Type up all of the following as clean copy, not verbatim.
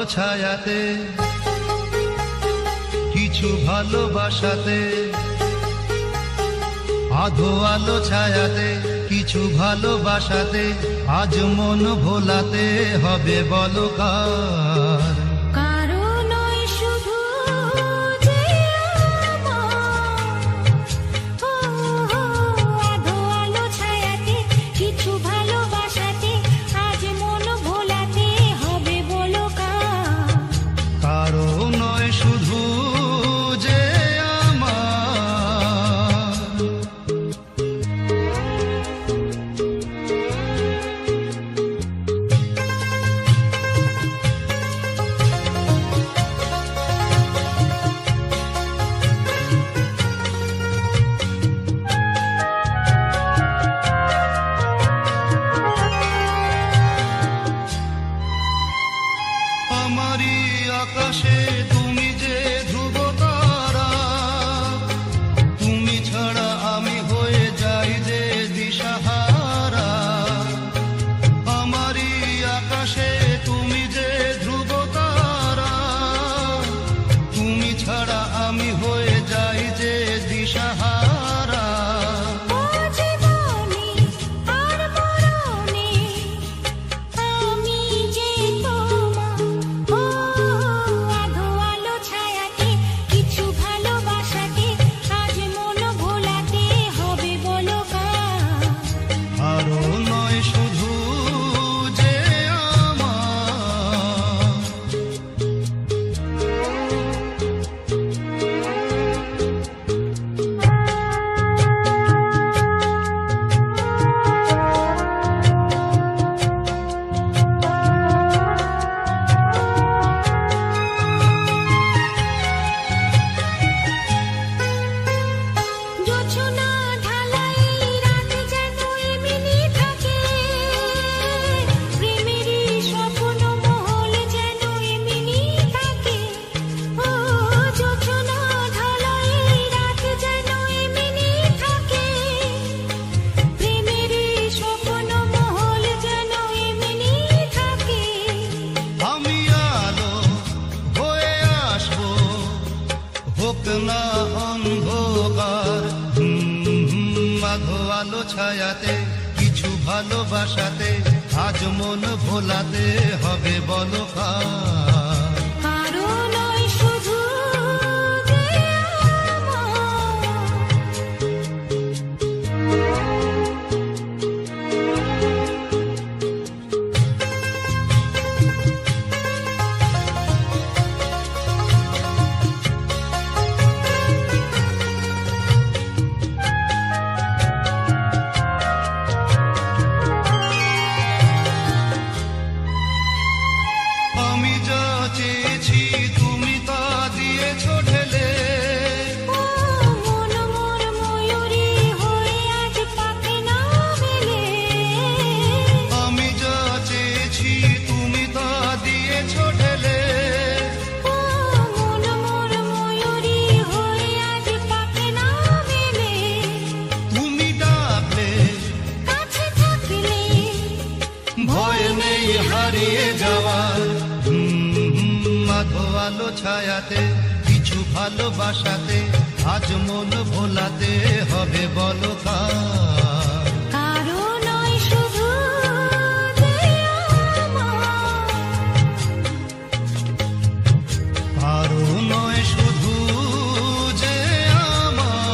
আলো ছায়াতে, কিছু ভালোবাসাতে, আধো আলো ছায়াতে, কিছু ভালোবাসাতে, আজ মন ভোলাতে হবে বলো কার? আমারি আকাশে তুমি যে ধ্রুব তারা, তুমি ছাড়া আমি হয়ে যাই যে দিশাহারা। আমারি আকাশে তুমি যে ধ্রুব তারা, তুমি ছাড়া আমি হয়ে যাই যে দিশাহারা। না অন্ধকার আধো আলো ছায়াতে, কিছু ভালোবাসাতে, আজ মন ভোলাতে হবে বলো কার? আমি যা চেয়েছি তুমি তা দিয়েছ ঢেলে, আমি যা চেয়েছি তুমি তা দিয়েছ ঢেলে। তুমি ডাকলে ভয় নেই হারিয়ে যাওয়ার। আধো আলো ছায়াতে, কিছু ভালোবাসাতে, আজ মন ভোলাতে হবে বলো কার? কারো নয় শুধু যে আমার, কারো নয় শুধু যে আমার।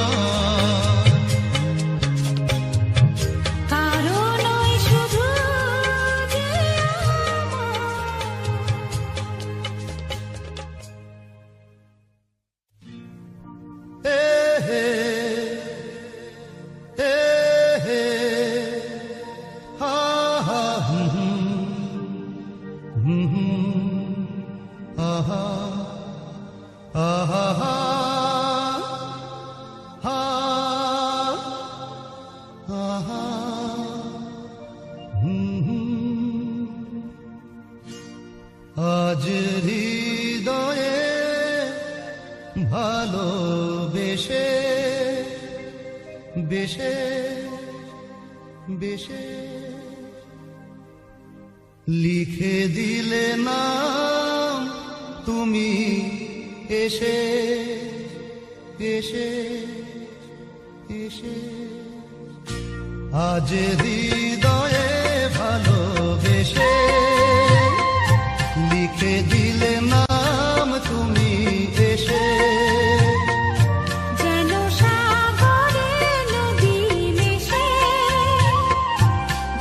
আজ হৃদয়ে ভালোবেসে বেশে বেশে লিখে দিলে নাম তুমি এসে এসে এসে আজ হৃদয়ে ভালোবেসে লিখে দিলে নাম তুমি এসে যেন সাগরে নদী মিশে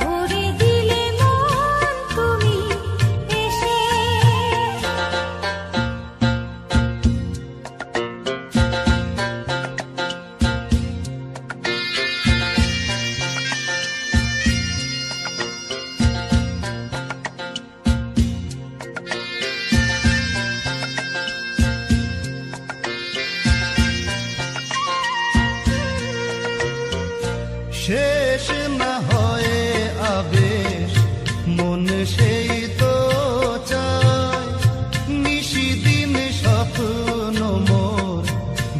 ভরে দিলে মন তুমি এসে শেষ না হয়ে আবেশ মন সেই তো চায় নিশিদিন স্বপ্ন মোর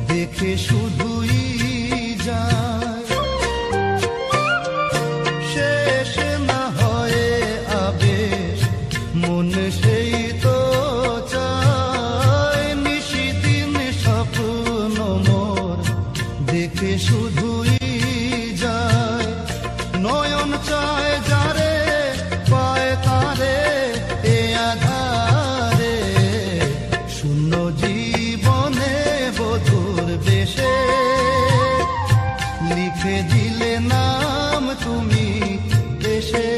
দেখে শুধুই যায় শেষ না হয়ে আবেশ মন সেই তো চায় নিশিদিন স্বপ্ন মোর দেখে শুধুই যায় নয়ন চায় যারে পায় তারে এ আধারে শূন্য জীবনে বধুর বেশে লিখে দিলে নাম তুমি এসে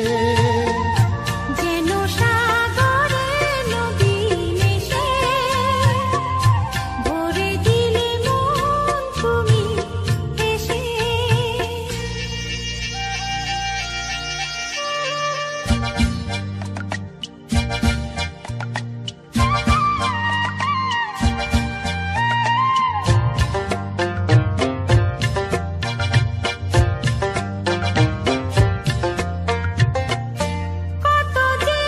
যেন সাগরে নদী মিশে ভরে দিলে মন তুমি এসে কত যে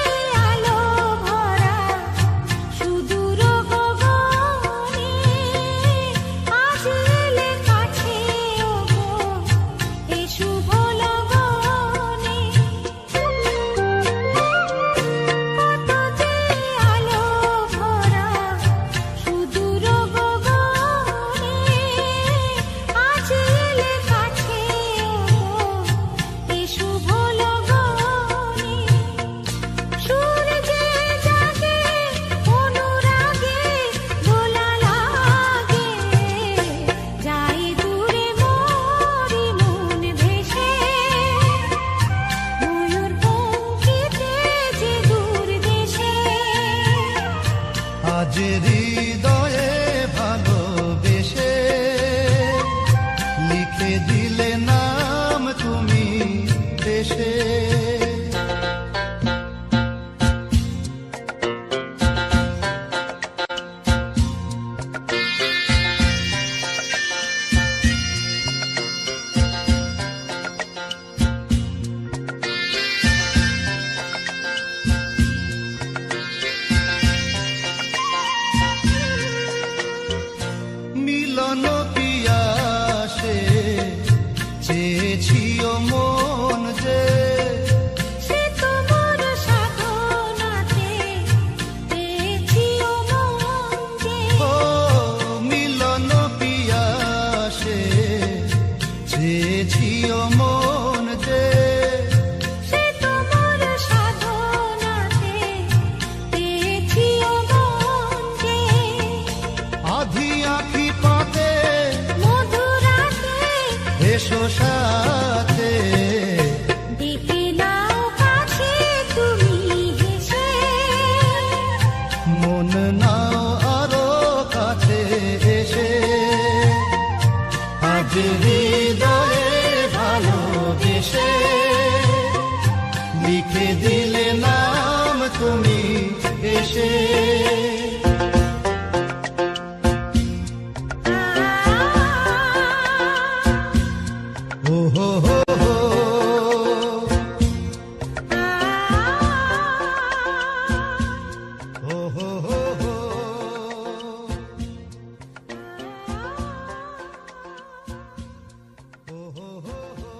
আলো ভরা সুদূর গগনে আজ এলে কাছে ওগো এ শুভ লগনে কত যে আলো ভরা সুদূর গগনে আজ এলে কাছে ওগো এ শুভ লগনে সূর্যে জাগে অনুরাগে দোলা লাগে যায় দূরে মোরি মন ভেসে ময়ূর পঙ্খিতে যে দূর দেশে আজ হৃদয়ে ভালোবেসে লিখে দিলে নাম তুমি এসে মিলন পিয়াসে চেয়েছিও মন যে সে তোমার সাধনাতে পেয়েছিও মন যে ও মিলন পিয়াসে চেয়েছিও মন যে সে তোমার সাধনাতে পেয়েছিও মন যে আধি আখি পাতে মধুরাতে এসো সাথে দেখে নাও কাছে তুমি হেসে মন নাও আরো কাছে এসে আজ হৃদয়ে ভালোবেসে লিখে দিলে নাম তুমি এসে ও হো হো হো ও হো হো হো ও হো হো হো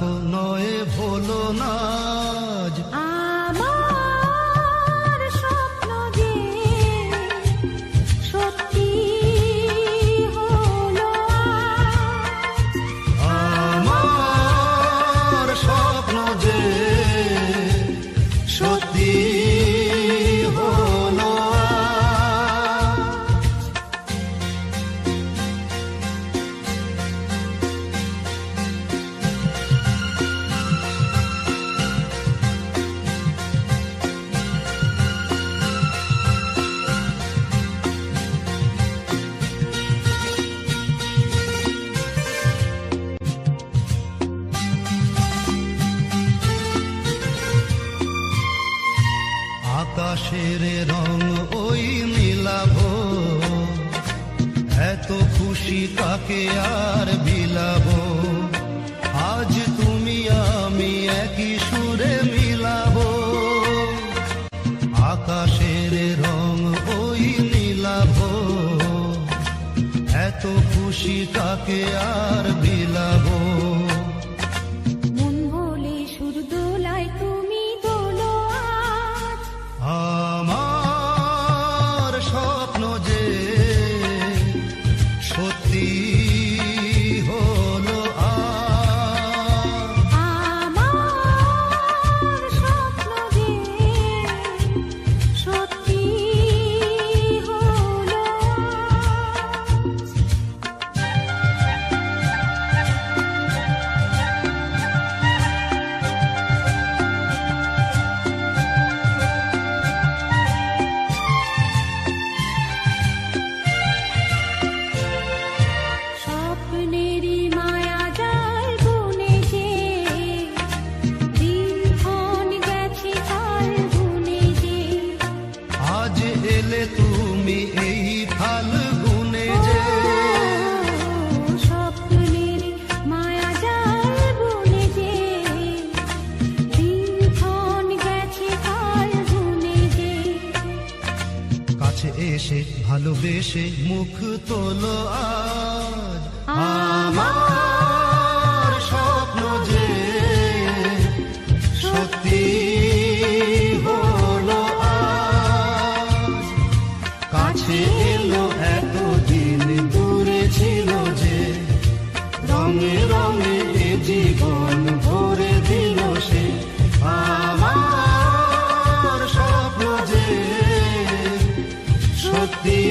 গো নয় ভোলো না আজ। আমার স্বপ্ন যে সত্যি হলো আজ। আমার স্বপ্ন যে সত্যি হলো আকাশের রং ওই মিলাবো, এত খুশি কাকে আর বিলাবো। আজ তুমি আমি একই সুরে মিলাবো, আকাশের রং ওই মিলাবো, এত খুশি কাকে আর বিলাবো। মন ভোলে সুর দোলায় তুমি দোলো আজ। আমার স্বপ্ন যে সত্যি হলো আজ। আমার স্বপ্ন যে সত্যি হলো আজ। স্বপ্নেরই মায়া জাল বুনে যে দিনক্ষণ গেছে কাল বুনে যে। আজ এলে তুমি এই ফাল্গুনে যে, স্বপ্নের মায়া জাল বুনে যে দিনক্ষণ গেছে কাল বুনে যে। কাছে এসে ভালোবেসে মুখ তোলো আজ। আমার স্বপ্ন যে সত্যি হলো আজ। কাছে এলো এতদিন দূরে ছিল যে, রঙে রঙে এ জীবন ভরে দিল সে। আমার স্বপ্ন যে সত্যি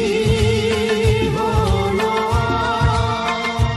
হলো আজ।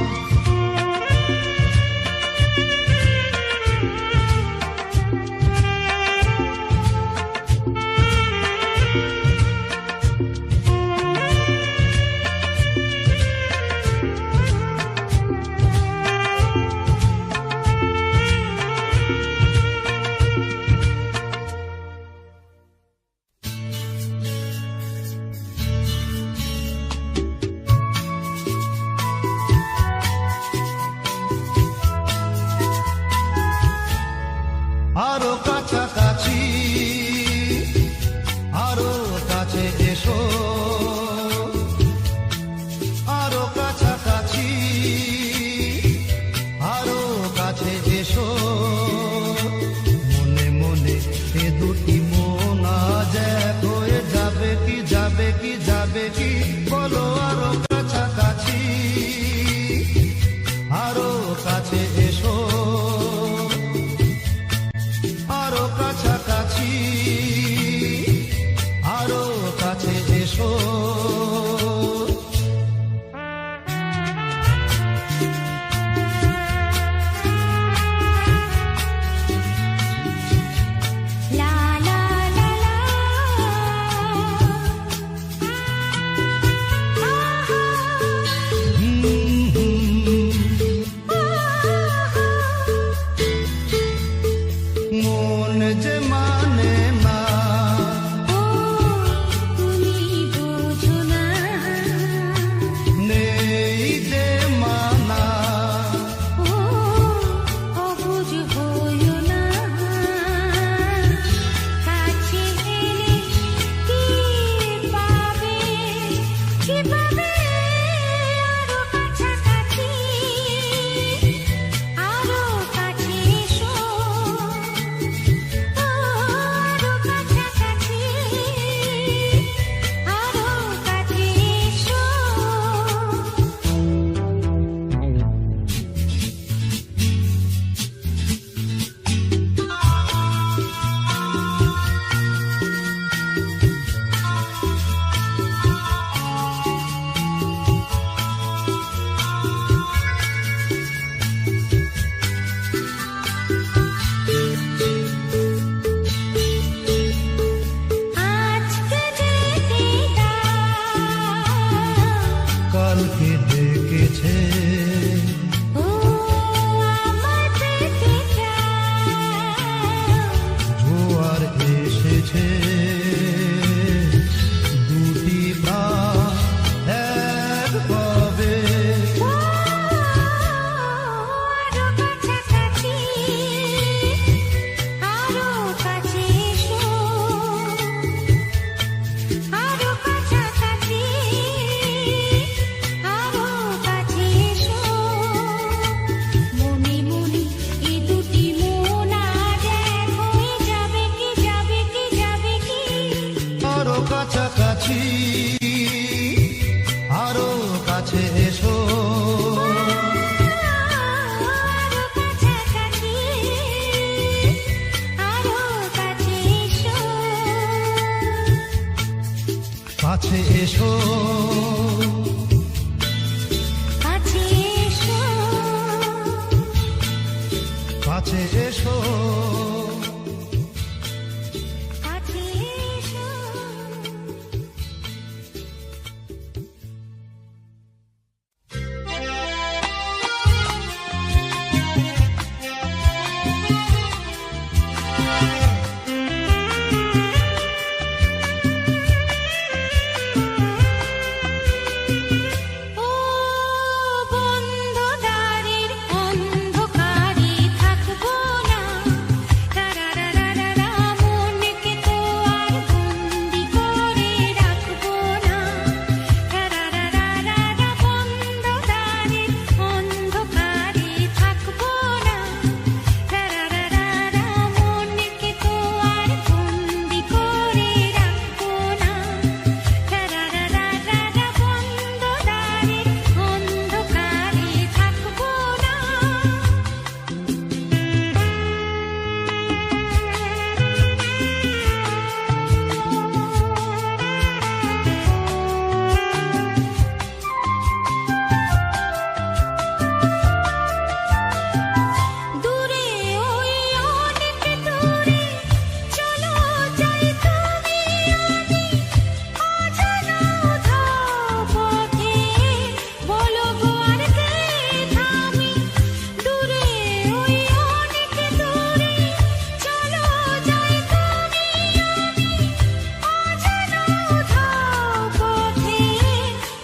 আরো কাছাকাছি, আরো কাছে এসো, আরো কাছাকাছি, আরো কাছে এসো। মনে মনে এ দুটি মন আজ এক হয়ে যাবে কি যাবে কি যাবে কি, বলো আরো কাছাকাছি, আরো কাছে এসো, আরো কাছে কাছে এসো কাছে এসো কাছে এসো কাছে এসো ও বন্ধ দ্বারের অন্ধকারে থাকবো না তারারারারা মনকে তো আর বন্দি করে রাখবো না তারারারারা বন্ধ দ্বারের অন্ধকারে থাকবো না তারারারারা মনকে তো আর বন্দি করে রাখবো না তারারারারা বন্ধ দ্বারের অন্ধকারে থাকবো না দূরে ওই অনেক দূরে চলো যাই তুমি আমি অজানা উধাও পথে বলো গো আর কে থামি দূরে ওই অনেক দূরে চলো যাই তুমি আমি অজানা উধাও পথে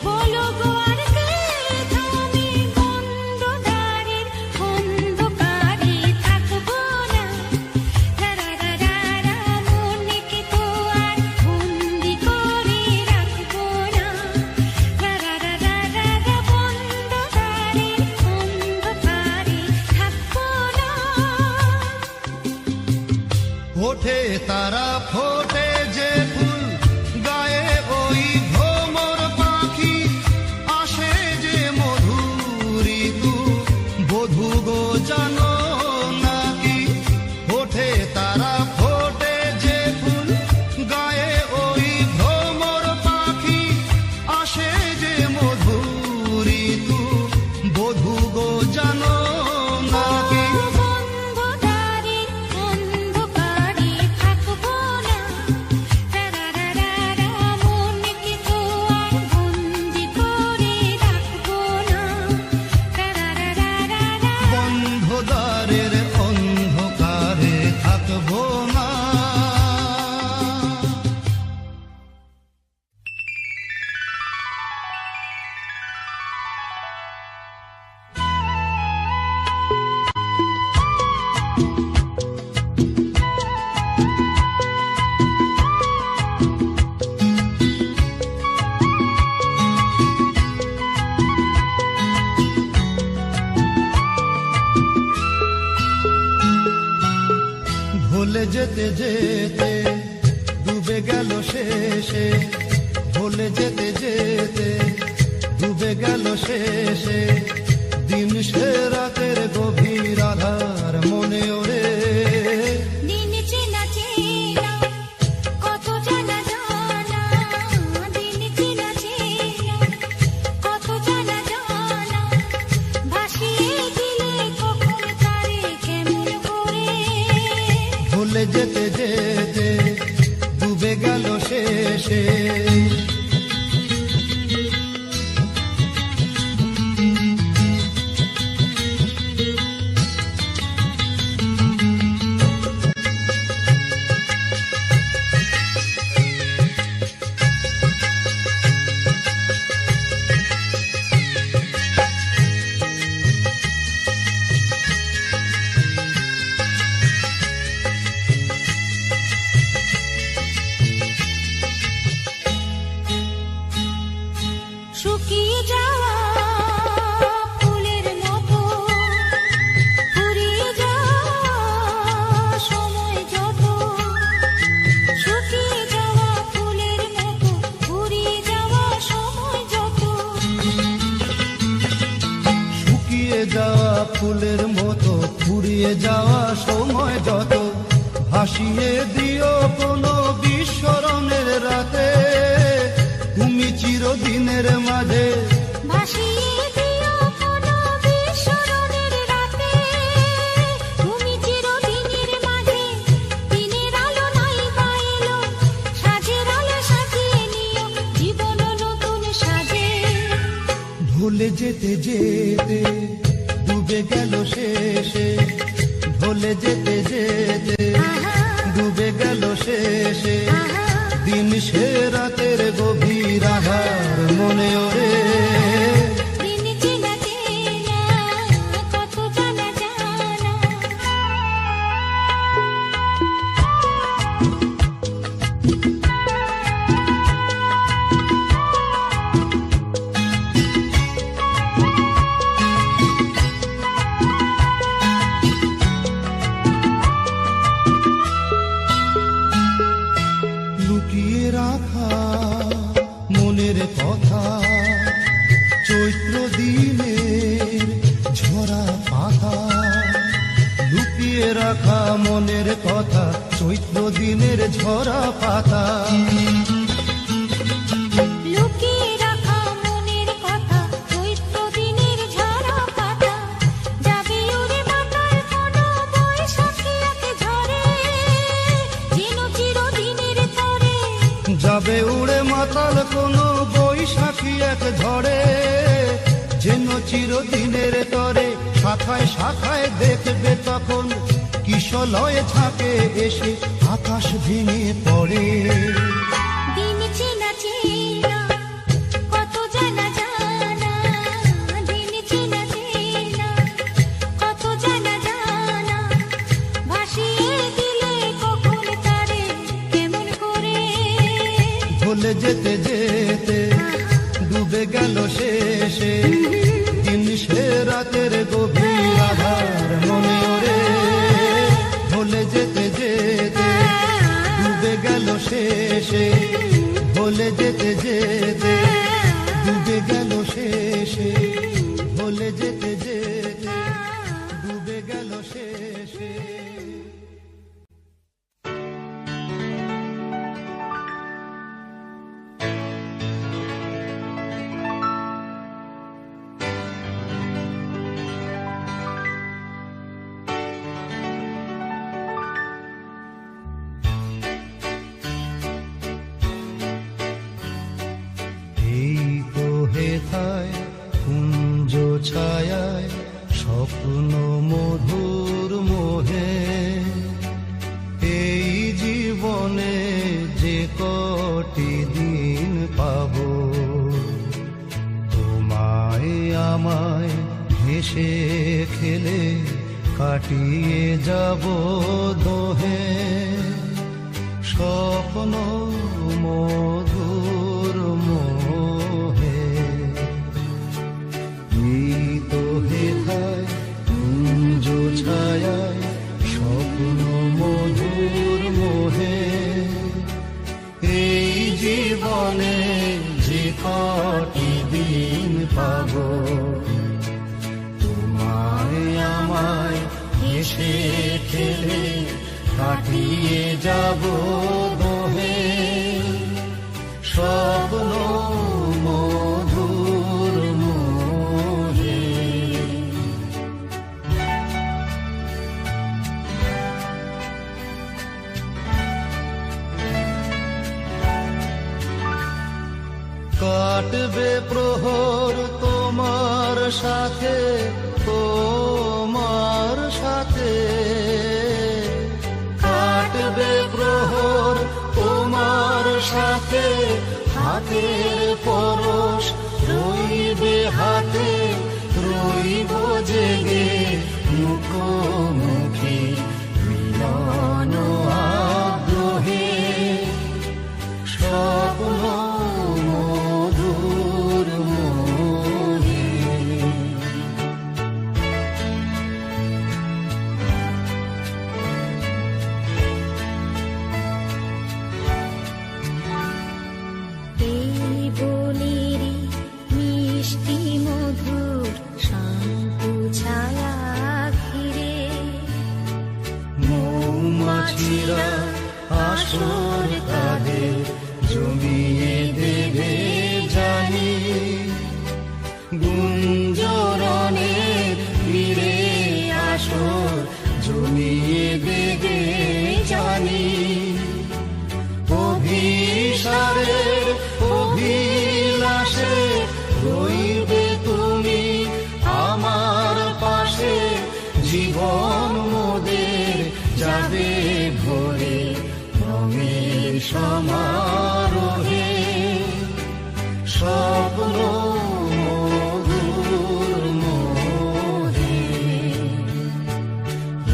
বলো গো আর কে থামি বন্ধ দ্বারের অন্ধকারে থাকবো না তারারারারা মনকে তো আর বন্দি করে রাখবো না তারারারারা বন্ধ দ্বারের অন্ধকারে থাকবো না ওঠে তারা ফোটে যে ফুল গায়ে ওই ভ্রমর পাখি আসে যে মধুর ঋতু বধূ গো জানো নাকি ওঠে তারা ফোটে যে ফুল গায়ে ওই ভ্রমর পাখি আসে যে মধুর ঋতু বধূ গো জানো নাকি বন্ধ দ্বারের অন্ধকারে থাকবো না তারারারারা মনকে তো আর বন্দি করে রাখবো না তারারারারা বন্ধ দ্বারের অন্ধকারে থাকবো না ভুলে যেতে যেতে ডুবে গেল শেষে ভুলে যেতে যেতে ডুবে গেল শেষে দিন সে রাতের গভীর আধার মনে ওরে দিন চেনা চেনা কত জানা জানা দিন চেনা চেনা কত জানা জানা ভাসিয়ে দিলে কখন তারে কেমন করে ভুলে যেতে যেতে ডুবে গেল শেষে শুকিয়ে যাওয়া ফুলের মতো ফুরিয়ে যাওয়া সময় যত শুকিয়ে যাওয়া ফুলের মতো ফুরিয়ে যাওয়া সময় যত শুকিয়ে যাওয়া ফুলের মতো ফুরিয়ে যাওয়া সময় যত ভাসিয়ে দিও কোনো বিস্মরণের রাতে দিনের মাঝে ভাসিয়ে দিও কোনো বিস্মরণের রাতে। তুমি চিরদিনের মাঝে, দিনের আলো নাই বা এলো, সাজের আলো সাজিয়ে নিও জীবন নতুন সাজে। ভুলে যেতে যেতে ডুবে গেল শেষে, ভুলে যেতে যেতে ডুবে গেল শেষে, দিন সে রাতের গভীর আধার মনে ওরে। দিন চেনা চেনা, কত জানা জানা। লুকিয়ে রাখা মনের কথা, চৈত্র দিনের ঝরা পাতা। লুকিয়ে রাখা মনের কথা, চৈত্র দিনের ঝরা পাতা। লুকিয়ে রাখা মনের কথা, চৈত্র দিনের ঝরা পাতা। যাবে উড়ে মাতার কোনো বৈশাখী এক ঝড়ে, যেন চিরদিনের তরে। যাবে উড়ে মাতাল কোনো বৈশাখী এক ঝড়ে, যেন চিরদিনের তরে। শাখায় শাখায় দেখবে তখন কিশলয় ঝাঁকে এসে আকাশ ভেঙে পড়ে। দিন চেনা চেনা, কত জানা জানা। দিন চেনা চেনা, কত জানা জানা। ভাসিয়ে দিলে কখন তারে, কেমন করে। ভুলে যেতে যেতে ডুবে গেল শেষে, দিন সে রাতের গভীর আধার মনে ওরে। ভুলে যেতে যেতে ডুবে গেল শেষে, ভুলে যেতে যেতে ডুবে গেল শেষে, ভুলে যেতে যেতে ডুবে গেল শেষে। এই তো হেথায় কুঞ্জ ছায়ায় স্বপ্ন মধুর মোহে, এই জীবনে যে কটি দিন পাবো, তোমায় আমায় হেসে খেলে কাটিয়ে যাব দোহে। স্বপ্ন মধুর মোহে, এই তো হেথায় কুঞ্জ ছায়ায় স্বপ্ন মধুর মোহে, এই জীবনে যে কটি দিন পাবো, তোমায় আমায় হেসে খেলে কাটিয়ে যাব দোহে। স্বপ্ন মধুর মোহে। কাটবে প্রহর তোমার সাথে, তোমার সাথে। কাটবে প্রহর তোমার সাথে, হাতের পরশ রইবে হাতে, রইব জেগে মুখোমুখি মিলন আগ্রহে। স্বপ্ন মধুর মোহে। এই বনেরই মিষ্টি মধুর শান্ত ছায়া ঘিরে, মৌমাছিরা আসর তাদের জমিয়ে দেবে জানি। যাবে ভোরে রঙের সমারোহে, স্বপ্ন মধুর মোহে।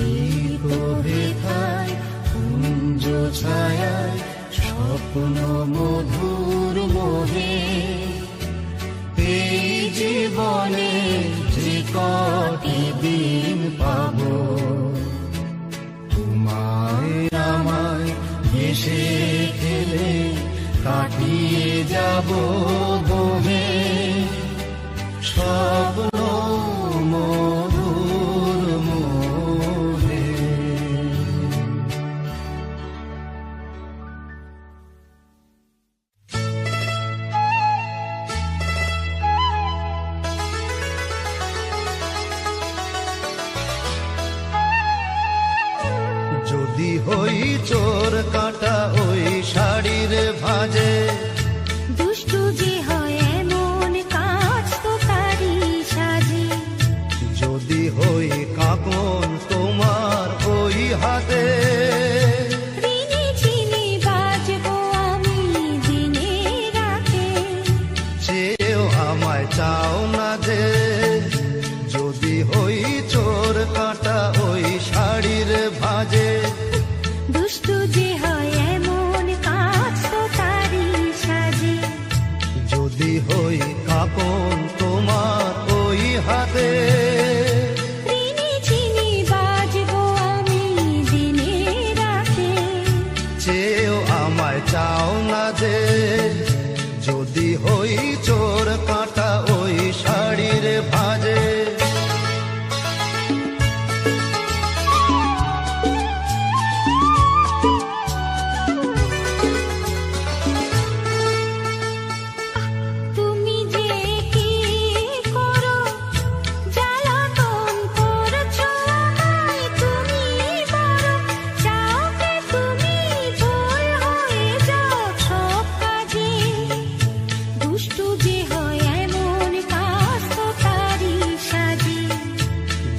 এই কবিতায় কুঞ্জ ছায়ায় স্বপ্ন মধুর মোহে, এই জীবনে যে কটি দিন পাবো, তোমায় আমায় হেসে খেলে কাটিয়ে যাব বহে, স্বপ্ন মধুর মোহে। যদি হই চোর কাটা ওই শাড়ির ভাঁজে, দুষ্টু যে হয় এমন কাজ তো তারই সাজে। যদি হই কাকন তোমার ওই হাতে, ঋণে চিনি বাজবো আমি দিনে রাতে। চেয়েও আমায় চাও না যে, যদি হই চোর কাটা ওই শাড়ির ভাঁজে, দুষ্টু যে হয় এমন কাজ তো তারই সাজে। যদি হই কাকন তোমার ওই হাতে, ঋণে চিনি বাজবো আমি দিনে রাতে। চেয়েও আমায় চাও না যে, যদি হই চোর কাটা ওই শাড়ির ভাঁজে। তুমি যে কি করো, জ্বালাতন করছো আমায় তুমি বড়। চাও যে তুমি ভুল হয়ে যাও সব কাজে। দুষ্টু যে হয় এমন কাজ তো তারই সাজে।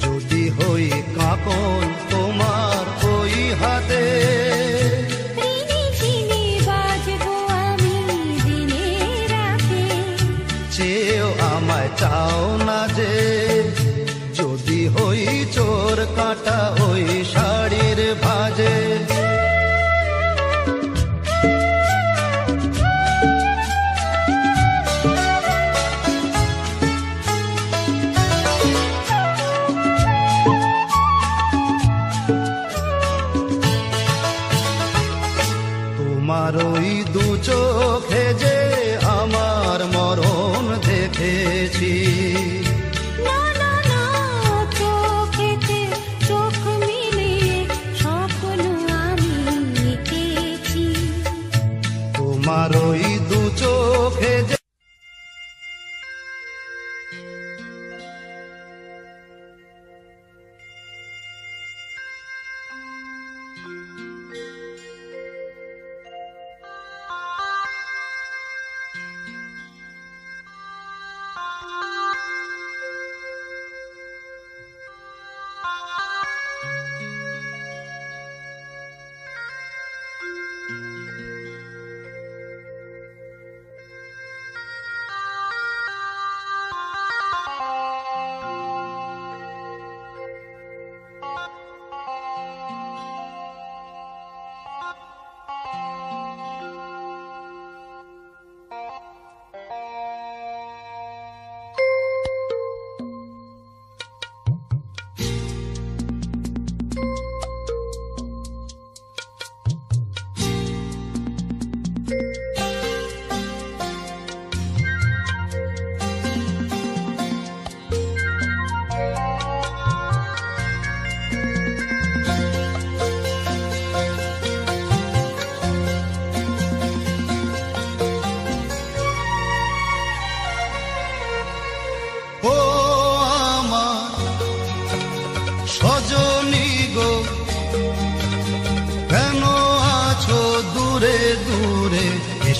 যদি হই কাকন তোমার ওই হাতে, ঋণে চিনি বাজবো আমি দিনে রাতে। চেয়েও আমায় চাও না যে, যদি হই চোর কাটা ওই শাড়ির ভাঁজে। তোমার ওই দু চোখে যে আমার মরণ দেখেছি, না না না চোখেতে চোখ মিলিয়ে স্বপ্ন আমি এঁকেছি। তোমার ওই দু চোখে যে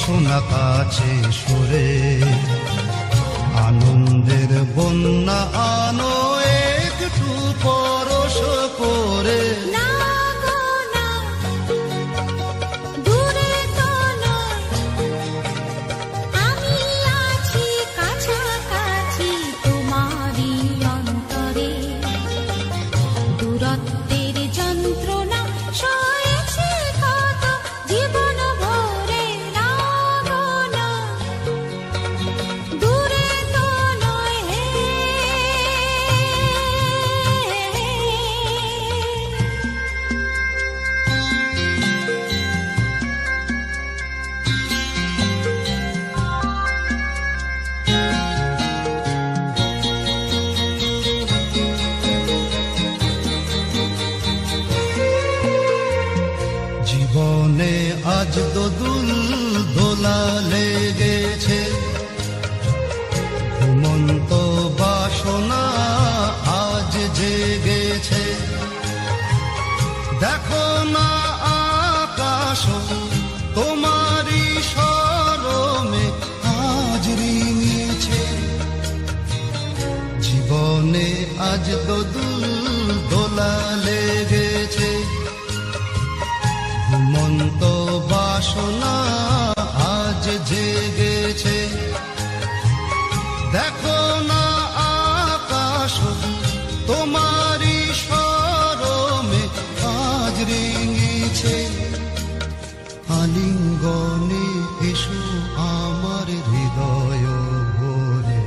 শোনা কাছে সুরে আনন্দের বন্যা আনো একটু পরশ করে না গো আজ দোদুল দোলা লেগেছে, ঘুমন্ত বাসনা আজ জেগেছে। দেখো না আকাশ তোমারই শরমে আজ রিঙেছে, জীবনে আজ দোদুল দোলা লেগেছে, ঘুমন্ত বাসনা আজ জেগেছে। দেখো না আকাশ তোমারই শরমে আজ রেঙেছে, আলিঙ্গনে এসো আমার হৃদয় ভরে,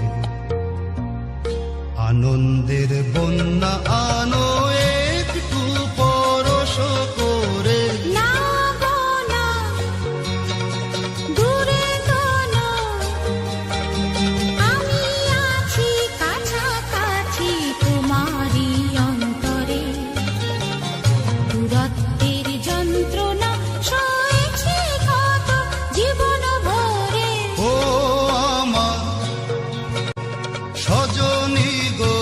আনন্দের বন্যা আনো একটু পরশ করে। না গো না, দূরে তো না, আমি আছি কাছাকাছি তোমারই অন্তরে। দূরত্বের যন্ত্রণা সয়েছি কত জীবন ভরে। ও আমার সজনী গো,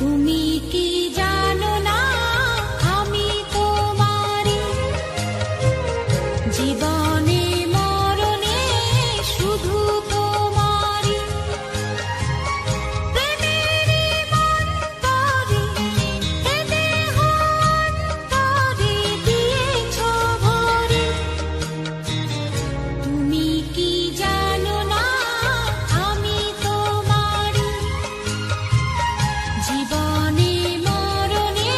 তুমি কি জানো না আমি তোমারই, জীবনে মরণে শুধু তোমারই। প্রেমেরই মন্তরে এ দেহ অন্তরে দিয়েছ ভরে। তুমি কি জানো না আমি তোমারই, জীবনে মরণে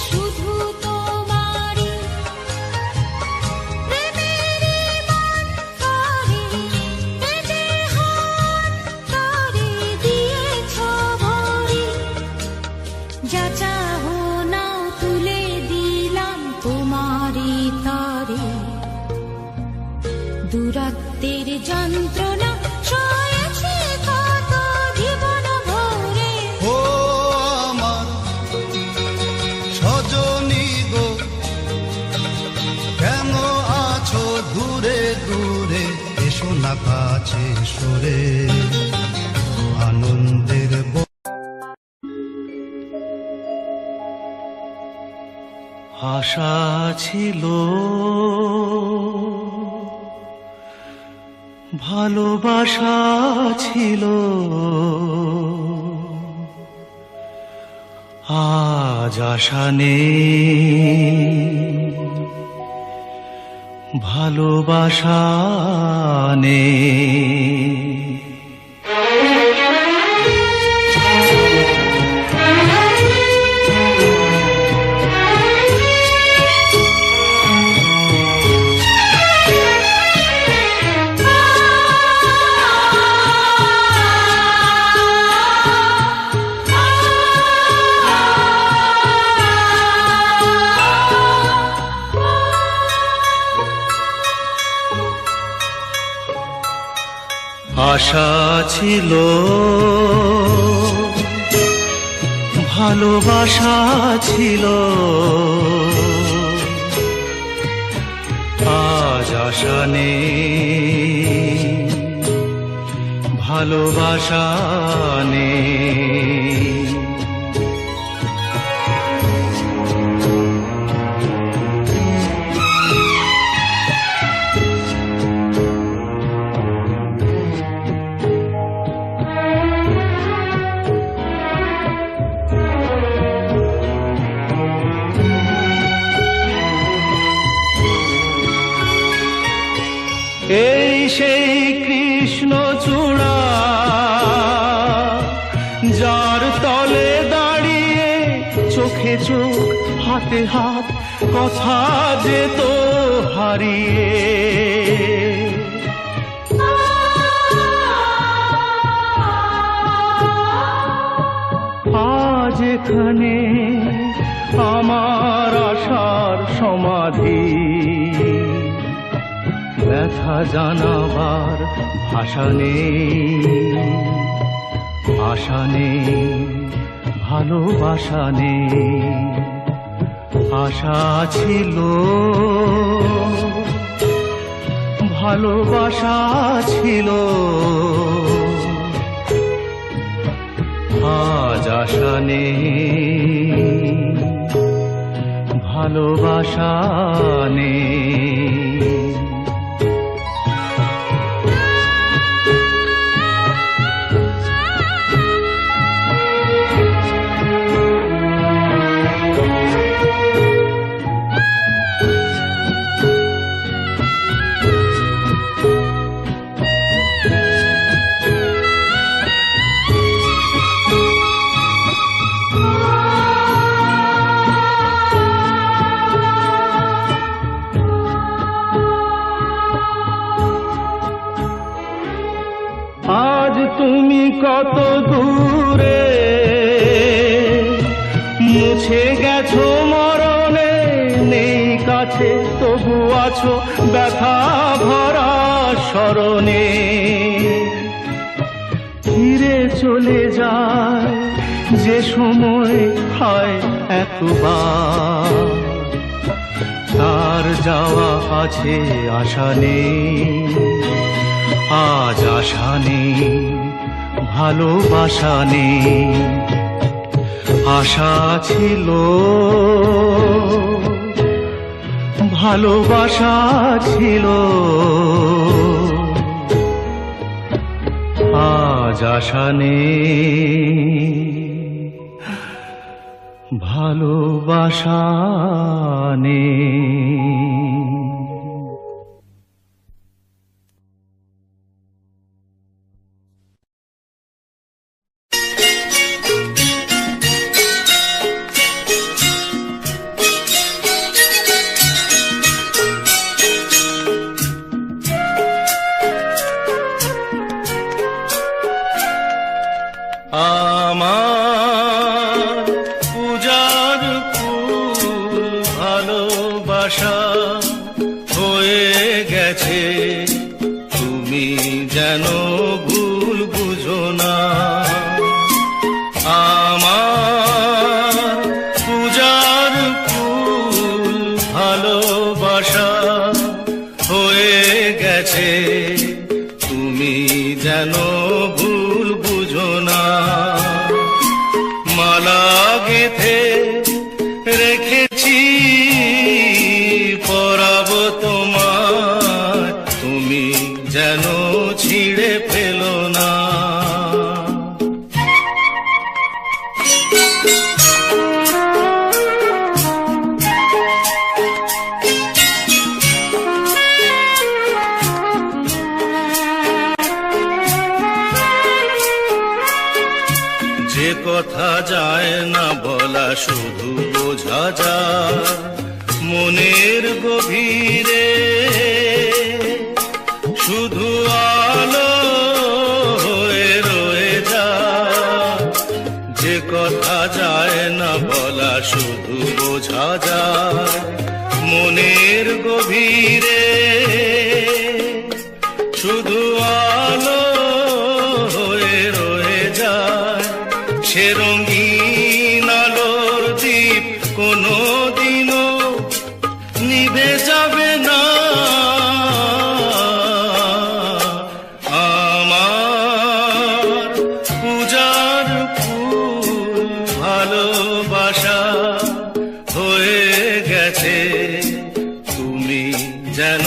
শুধু তোমারই। প্রেমেরই মন্তরে এ দেহ অন্তরে দিয়েছ ভরে। যা চাহো নাও তুলে দিলাম তোমারই তরে। দূরত্বের যন্ত্রণা সয়েছি কত জীবন ভরে। ও আমার সজনী গো, কেন আছো দূরে দূরে, এসো না কাছে সরে, আনন্দের আশা ছিল, ভালোবাসা ছিল, আজ আশা নেই, ভালোবাসা নেই। আশা ছিল, ভালোবাসা ছিল, আজ আশা নেই, ভালোবাসা নেই। এই সেই কৃষ্ণচূড়া, যার তলে দাঁড়িয়ে চোখে চোখ হাতে হাত কথা যেত হারিয়ে। আজ এখানে আমার আশার সমাধি, ব্যথা জানাবার ভাষা নেই, আশা নেই, ভালোবাসা নেই। আশা ছিল, ভালোবাসা ছিল, আজ আশা নেই, ভালোবাসা নেই। আজ তুমি কত দূরে, মুছে গেছো মরণে, নেই কাছে তবু আছো ব্যথা ভরা স্মরণে। ফিরে চলে যায় যে সময় হয় একবার, তার যাওয়া আছে আশা নেই, আজ আশা নেই, ভালোবাসা নেই। আশা ছিল, ভালোবাসা ছিল, আজ আশা নেই, ভালোবাসা নেই। আমার পূজার ফুল ভালোবাসা হয়ে গেছে, তুমি যেন ভুল বুঝো না। আমার পূজার ফুল ভালোবাসা হয়ে গেছে, তুমি যেন ভুল বুঝো না। মালা গেথে রেখেছি পরাবো তোমার, তুমি যেন ছিঁড়ে ফেলো না। যে কথা যায় না বলা, শুধু বোঝা যায় মনের গভীরে, শুধু আলো হয়ে রয়ে যায়। যে কথা যায় না বলা, শুধু বোঝা যায় মনের গভীরে, শুধু আলো হয়ে রয়ে যায়। সে রঙিন আলোর দ্বীপ কোনো দিনও নিভে যাবে না। আমার পূজার ফুল ভালোবাসা হয়ে গেছে, তুমি যেন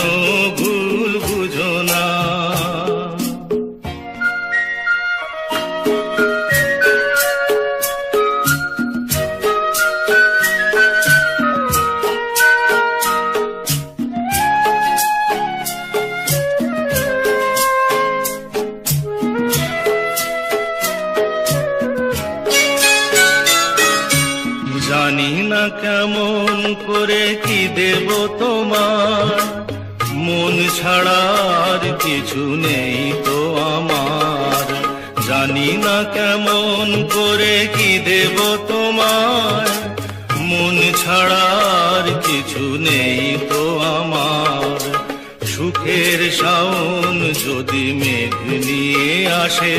ভুল বুঝো না। জানি না কেমন করে কি দেব তোমার, মন ছাড়ার কিছু নেই তো আমার। জানি না কেমন করে কি দেব তোমার, মন ছাড়ার কিছু নেই তো আমার। সুখের শাওন যদি মেঘ নিয়ে আসে,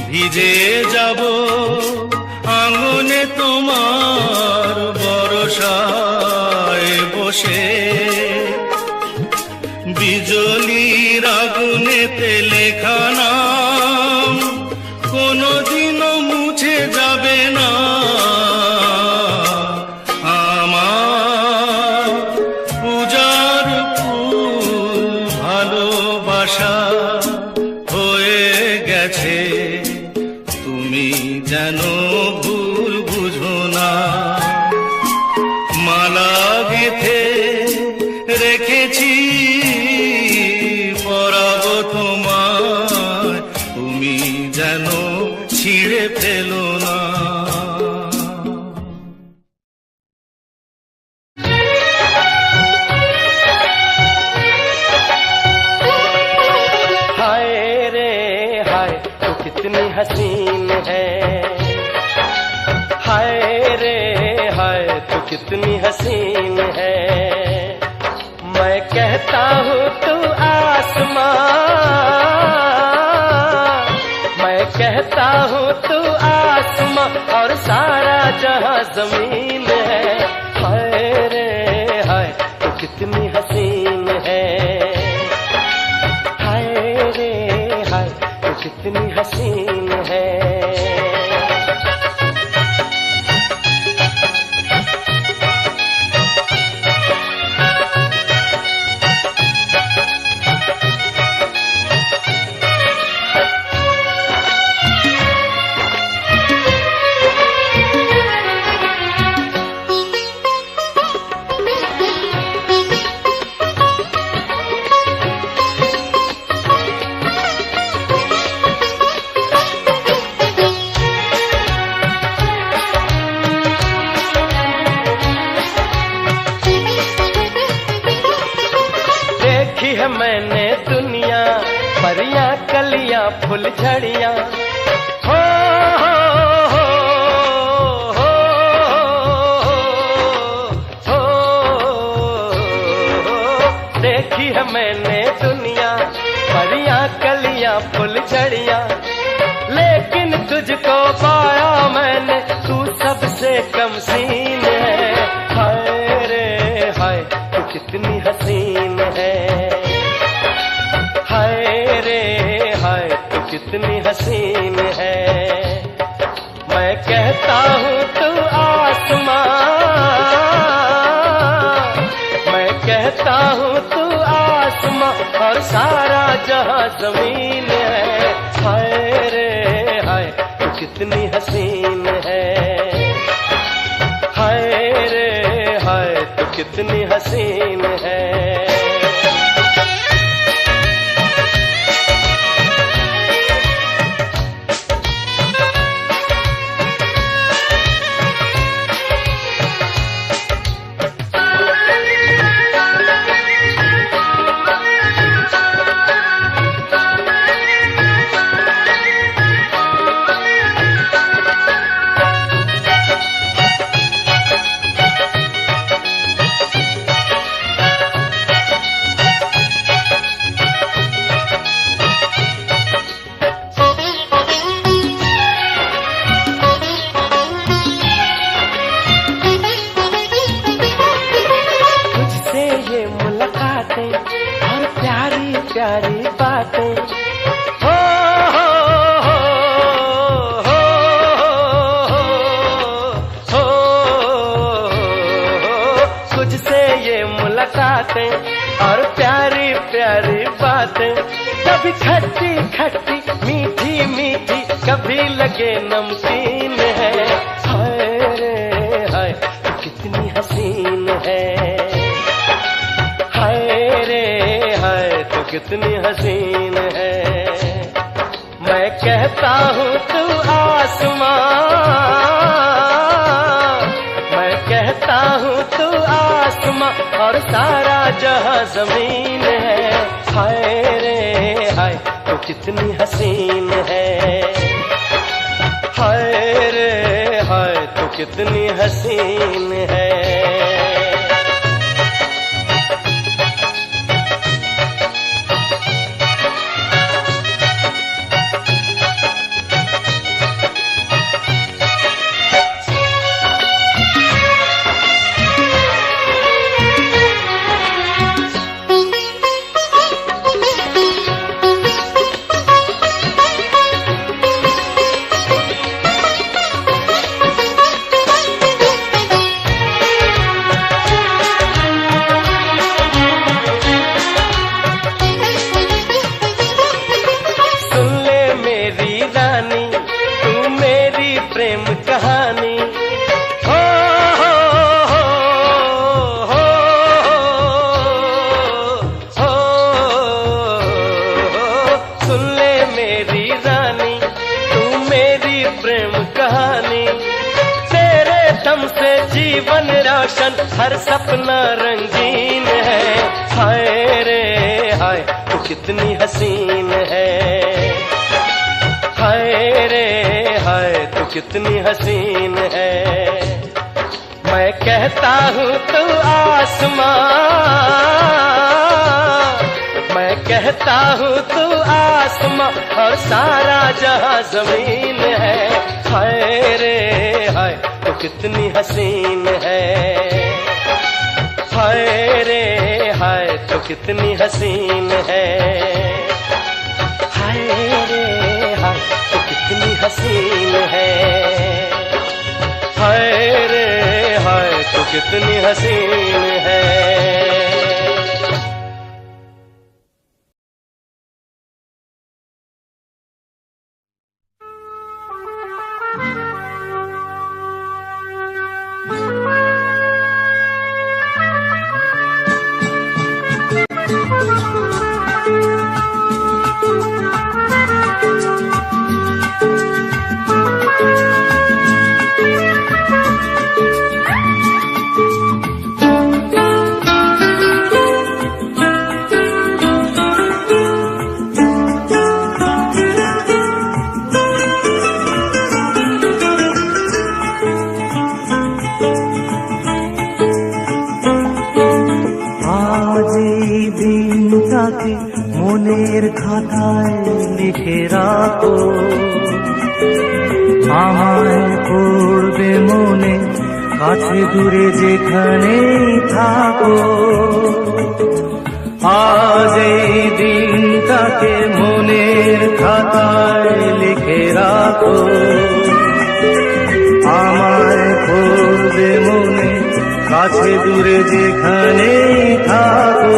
ভিজে যাব আঙনে তোমার বরসায় বসে। বিজলির আগুনেতে লেখা নাম কোনদিনও মুছে যাবে না আমার। পূজার ফুল ভালোবাসা হয়ে গেছে, তুমি যেন ভুল বুঝো না। মালা গেথে রেখেছি পরাবো তোমায়, তুমি যেন ছিঁড়ে ফেলো না। हाय रे हाय तू कितनी हसीन है, हाय रे हाय तू कितनी हसीन है। मैं कहता हूँ तू आसमां, मैं कहता हूँ तू आसमां और सारा जहां जमीन है। हाय रे हाय तू कितनी हसीन है, हाय रे हाय तू कितनी हसीन है। मैंने दुनिया परियां कलियां फुल झड़ियां, हो हो हो हो हो। देखी है मैंने दुनिया परियां कलियां फुल झड़ियां, लेकिन तुझको पाया मैंने तू सबसे कम सीन है। हाय रे हाय तू कितनी हसीन है, हाय रे हाय तू कितनी हसीन है। मैं कहता हूँ तू आसमां, मैं कहता हूँ तू आसमां और सारा जहां जमीन है। हाय रे हाय तू कितनी हसीन है, हाय रे हाय तू कितनी हसीन है। और प्यारी प्यारी बातें, हो हो हो हो हो। तुझसे ये मुलाकातें और प्यारी प्यारी बातें, कभी खट्टी खट्टी मीठी मीठी कभी लगे नमकीन है। हाय रे हाय कितनी हसीन है, हाय रे हाय तो कितनी हसीन है। मैं कहता हूँ तू आसमां, और सारा जहां जमीन है। हाय रे हाय तो कितनी हसीन है, हाय रे हाय तो कितनी हसीन है। प्रेम कहानी हो, सुन ले मेरी रानी तू मेरी प्रेम कहानी। तेरे दम से जीवन रोशन हर सपना रंगीन है। हाय रे हाय तू कितनी हसीन है, हाय रे हाय तू कितनी हसीन है। मैं कहता हूँ तू आसमां, मैं कहता हूँ तू आसमां और सारा जहां जमीन है। हाय रे हाय तू कितनी हसीन है, हाय रे हाय तू कितनी हसीन है। हाय रे हाय तो कितनी हसीन है, हाय रे हाय तो कितनी हसीन है। মনের খাতায় লিখে রাখো, আমায় পড়বে মনে কাছে দূরে যেখানেই থাকো। আজ এই দিনটাকে মনের খাতায় লিখে রাখো, আমায় পড়বে মনে কাছে দূরে যেখানেই থাকো।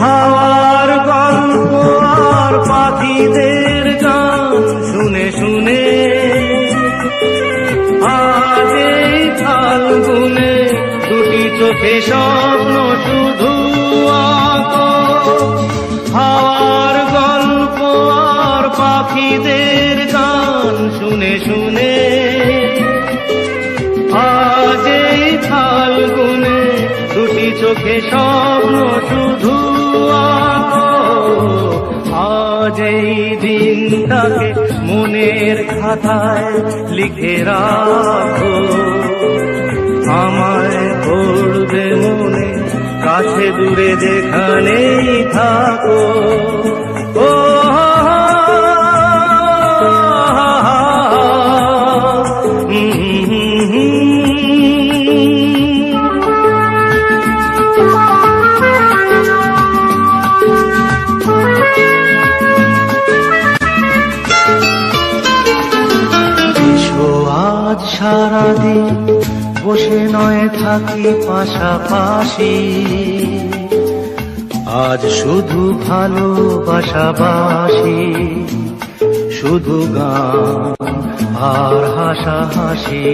হাওয়ার গল্প আর পাখিদের গান শুনে শুনে আজ এই ফাল্গুনে দুটি চোখে স্বপ্ন শুধু আঁকো। হাওয়ার গল্প আর পাখিদের গান শুনে শুনে আজ এই ফাল্গুনে দুটি চোখে স্বপ্ন শুধু আঁকো। আজ এই দিনটাকে মনের খাতায় লিখে রাখো, আমায় পড়বে মনে কাছে দূরে যেখানেই থাকো। ও সারাদিন বসে নয় থাকি পাশাপাশি, আজ শুধু ভালোবাসাবাসি, শুধু গান আর হাসাহাসি।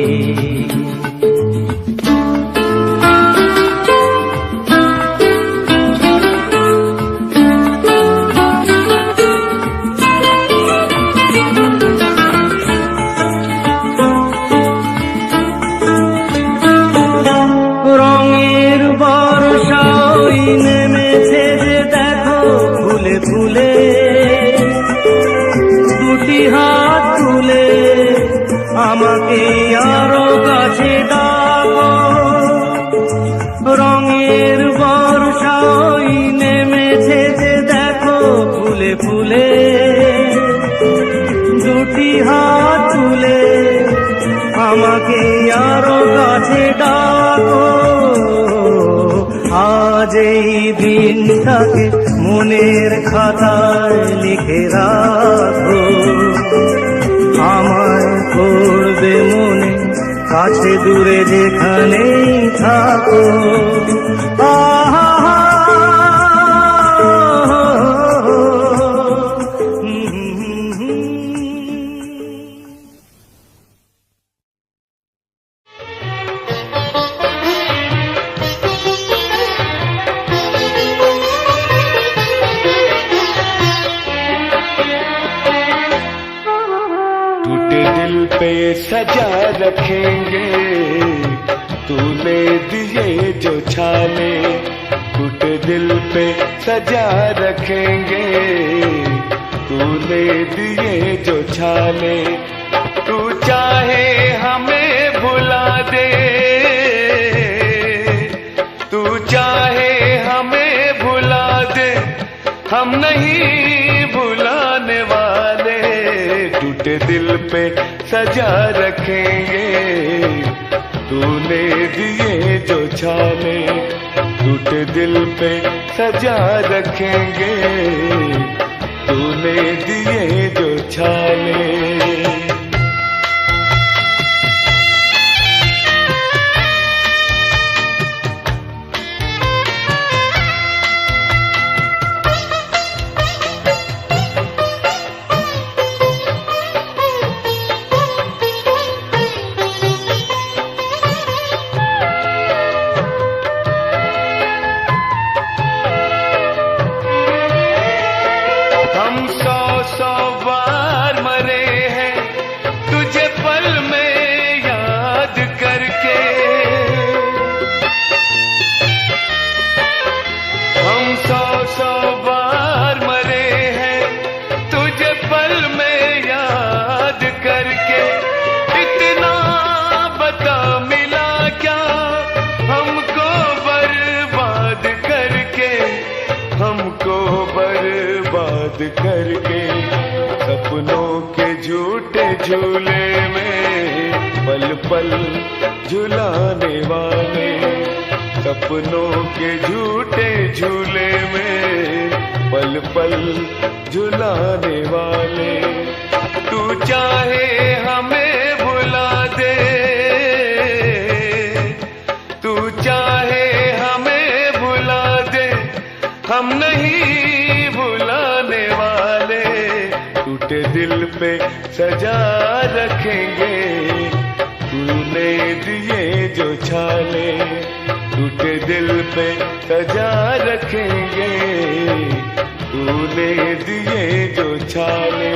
রঙের বর্ষা ওই নেমেছে যে দেখো ফুলে ফুলে, দুটি হাত তুলে আমাকে আরো কাছে ডাকো। রঙের বর্ষা ওই নেমেছে যে দেখো ফুলে ফুলে, দুটি হাত তুলে আমাকে আরো কাছে ডাকো। আজ এই দিনটাকে মনের খাতায় লিখে রাখো, আমায় করবে মনে কাছে দূরে যেখানেই থাকো। আহা टूटे दिल पे सजा रखेंगे तूने दिए जो छाले, टूटे दिल पे सजा रखेंगे तूने दिए जो छाले। तू चाहे हमें भुला दे, तू चाहे हमें भुला दे, हम नहीं भुलाने वाले। टूटे दिल पे सजा रखेंगे तूने दिए जो छाले, टूटे दिल पे सजा रखेंगे तूने दिए जो छाले। हम सौ सौ बार मरे हैं तुझे पल में याद करके, हम सौ सौ बार मरे हैं तुझे पल में याद करके। इतना बता मिला क्या हमको बर्बाद करके, हमको बर्बाद करके। सपनों के झूठे झूले में पल पल झुलाने वाले, सपनों के झूठे झूले में पल पल झुलाने वाले। तू चाहे हमें भुला दे, तू चाहे हमें भुला दे, हम नहीं भुलाने वाले। टूटे दिल पे सजा रखेंगे तूने दिए जो छाले, टूटे दिल पे सजा रखेंगे तूने दिए जो छाले।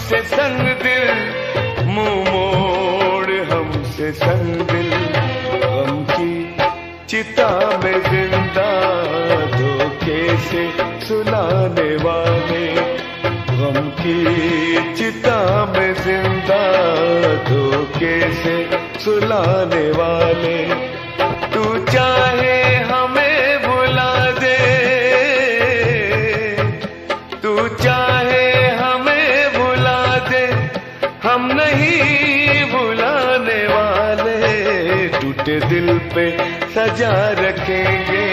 हमसे संग दिल, मुंह मोड़ हमसे संग दिल। गम की चिता में जिंदा धोखे से सुलाने वाले, गम की चिता में जिंदा धोखे से सुलाने वाले। तू चाहे हमें भुला दे, तू चाहे हमें भुला दे, हम नहीं भुलाने वाले। टूटे दिल पे सजा रखेंगे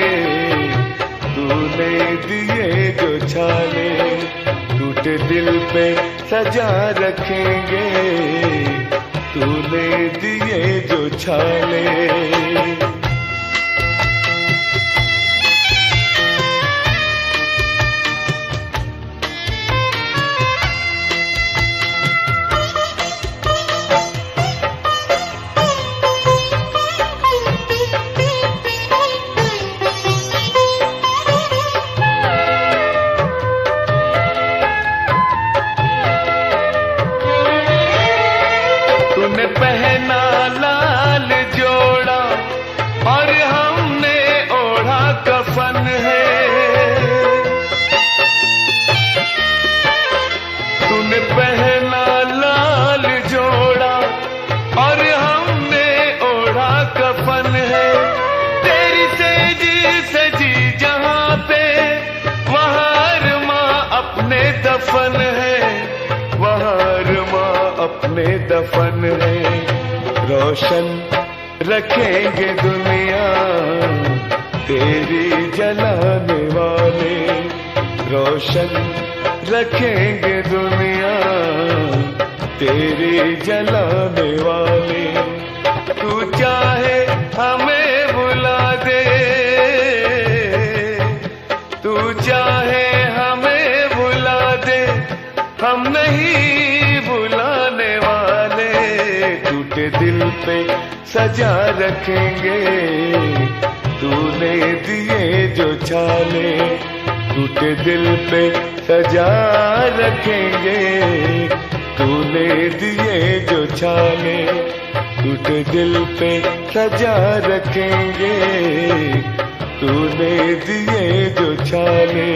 तूने दिए जो छाले, टूटे दिल पे सजा रखेंगे तूने दिए जो छाले। तूने पहना लाल जोड़ा और हमने ओढ़ा कफन है, तूने पहना लाल जोड़ा और हमने ओढ़ा कफन है। तेरी सेजी सजी जहां पे वहां अरमा अपने दफन है, वहां अरमा अपने दफन है। रोशन रखेंगे दुनिया तेरी जलाने वाले, रोशन रखेंगे दुनिया तेरी जलाने वाले। तू चाहे हमें भुला दे, तू चाहे हमें भुला दे, हम नहीं भुलाने वाले। टूटे दिल पे सजा रखेंगे तूने दिए जो छाले, टूटे दिल पे सजा रखेंगे तूने दिए जो छाले, टूटे दिल पे सजा रखेंगे तूने दिए जो छाले।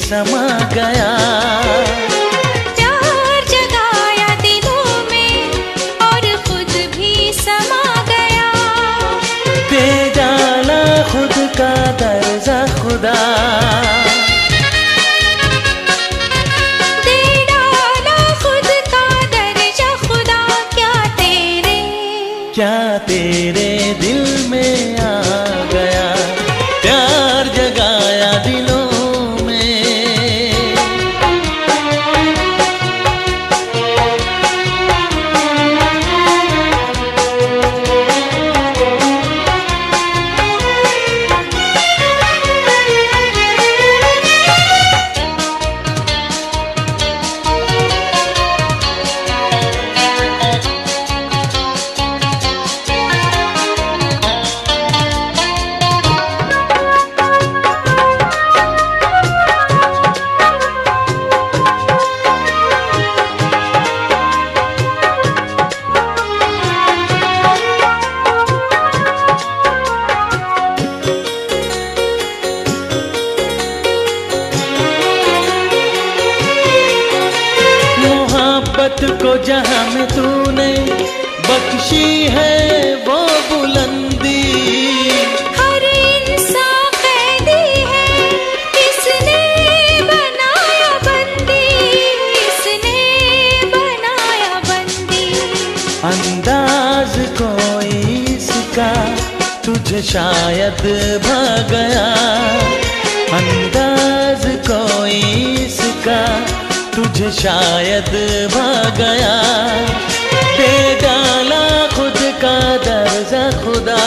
समा गया, प्यार जगाया दिलों में और खुद भी समा गया। दे डाला खुद का दर्जा खुदा, दे डाला खुद का दर्जा खुदा। क्या तेरे दिल में आ गया, प्यार जगाया दिलों में तूने बख्शी है वो बुलंदी। हर इंसान कैदी है, इसने बनाया बंदी, इसने बनाया बंदी। अंदाज कोई इसका तुझे शायद भा गया, अंदाज कोई इसका तुझे शायद भा गया। दे डाला खुद का दर्जा खुदा,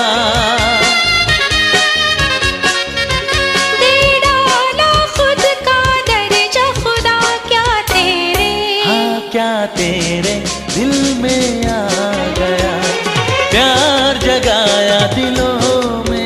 दे डाला खुद का दर्जा खुदा। क्या तेरे, हाँ क्या तेरे दिल में आ गया, प्यार जगाया दिलों में।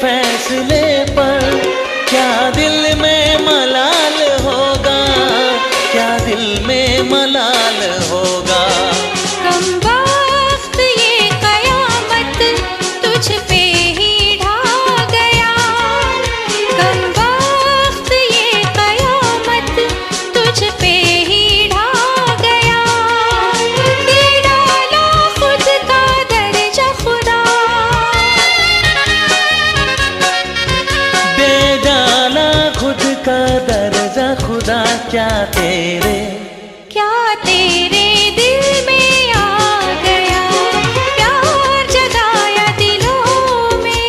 फैसले पर क्या दिल में मलाल होगा, क्या दिल में मलाल होगा। कम वक्त ये कयामत तुझ पे ही ढा गया, कम वक्त ये कयामत तुझ पे ही ढा गया। दे डाला खुद का दर्जा खुदा, दे डाला खुद का दर्जा खुदा। क्या तेरे, क्या तेरे दिल में आ गया, प्यार जगाया दिलों में।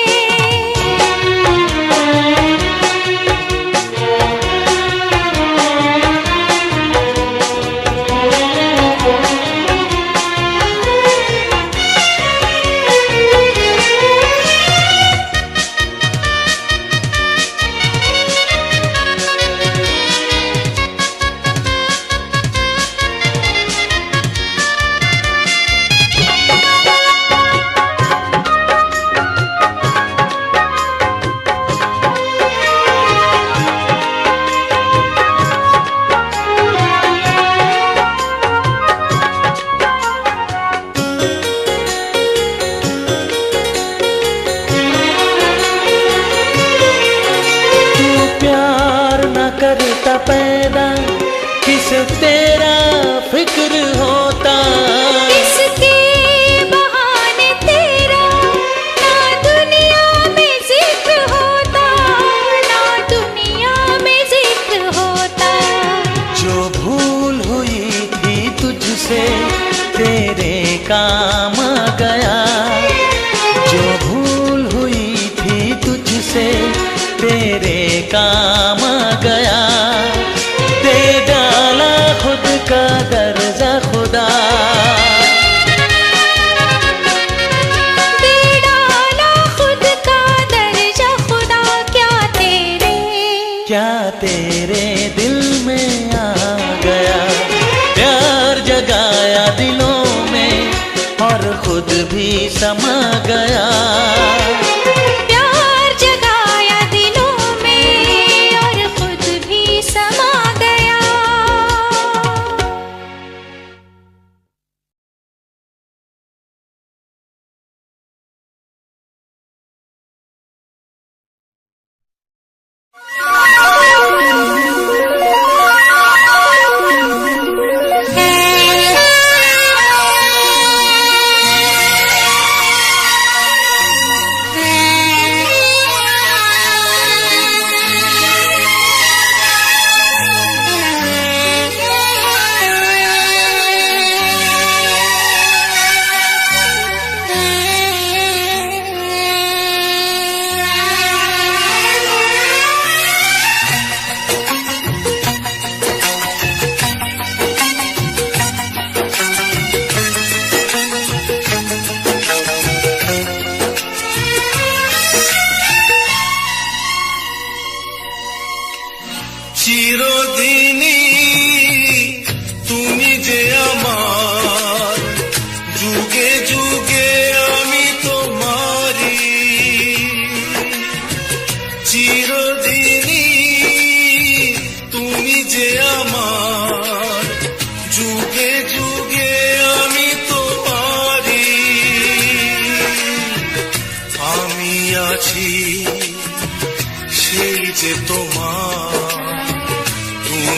करता पैदा किसे तेरा फिक्र होता, किसके बहाने तेरा ना दुनिया में जिक्र होता, ना दुनिया में जिक्र होता। जो भूल हुई थी तुझसे तेरे काम आ गया, जो भूल हुई थी तुझसे तेरे काम आ गया। दे डाला खुद का दर्जा खुदा, दे डाला खुद का दर्जा खुदा। क्या तेरे दिल में आ गया, प्यार जगाया दिलों में और खुद भी समा गया।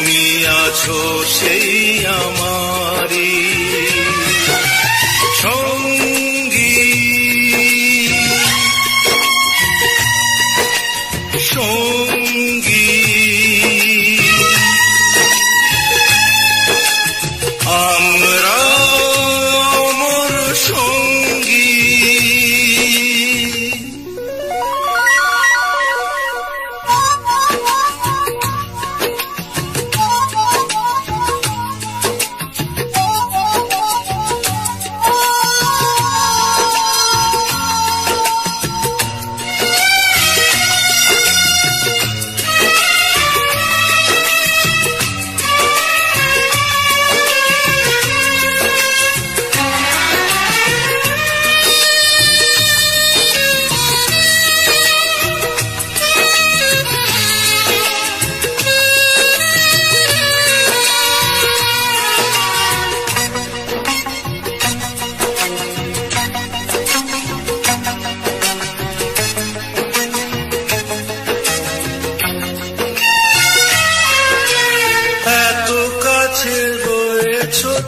তুমি আছো সেই আমারি সঙ্গী সঙ্গী আমরা অমর সঙ্গী